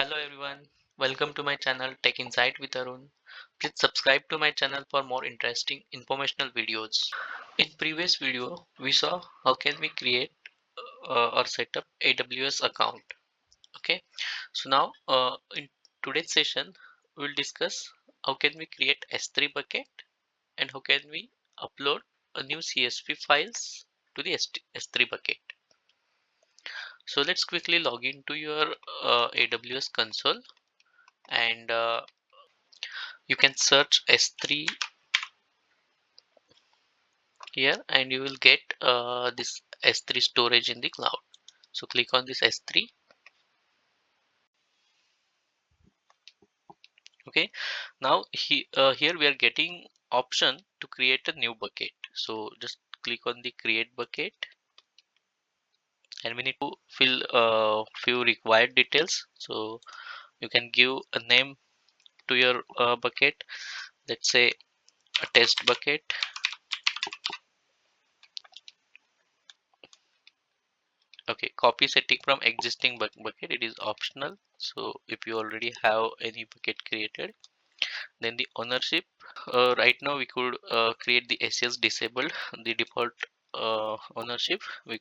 Hello everyone, welcome to my channel Tech Insight with Arun. Please subscribe to my channel for more interesting informational videos. In previous video, we saw how can we create or set up AWS account. Okay, so now in today's session, we'll discuss how can we create S3 bucket and how can we upload a new CSV files to the S3 bucket. So let's quickly log into your AWS console and you can search S3 here and you will get this S3 storage in the cloud. So click on this S3. Okay, now here we are getting option to create a new bucket. So just click on the create bucket and we need to fill few required details. So you can give a name to your bucket. Let's say a test bucket. Okay, copy setting from existing bucket, it is optional. So if you already have any bucket created, then the ownership, right now we could create the SELs disabled, the default ownership. We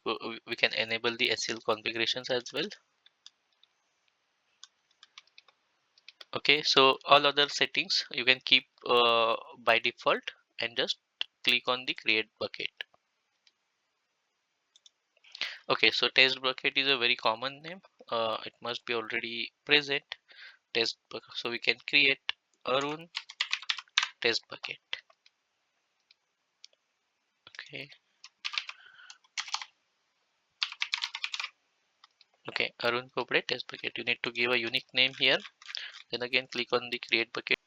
can enable the SEL configurations as well. Okay, so all other settings you can keep by default and just click on the create bucket. Okay, so test bucket is a very common name. It must be already present. Test bucket, so we can create Arun test bucket. Okay, Arun corporate test bucket. You need to give a unique name here. Then again click on the create bucket.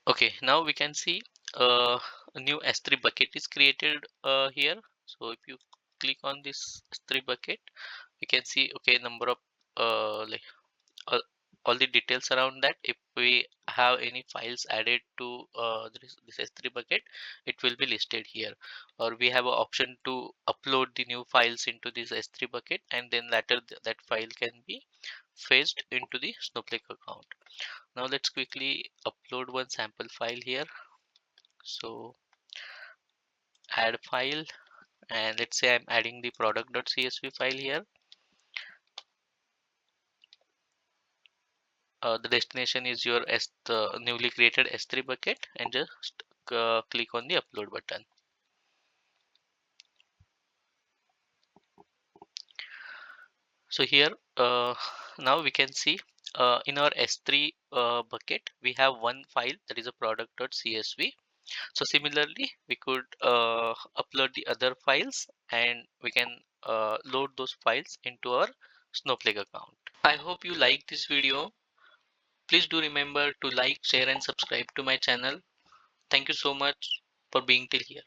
Okay, now we can see a new S3 bucket is created here. So if you click on this S3 bucket, we can see okay number of like all, all the details around that. If we have any files added to this S3 bucket, it will be listed here. Or we have an option to upload the new files into this S3 bucket, and then later that file can be fetched into the Snowflake account. Now let's quickly upload one sample file here. So add file, and let's say I'm adding the product.csv file here. The destination is your the newly created S3 bucket, and just click on the upload button. So here now we can see in our S3 bucket we have one file, that is a product.csv. So similarly we could upload the other files and we can load those files into our Snowflake account. I hope you like this video. Please do remember to like, share and subscribe to my channel. Thank you so much for being till here.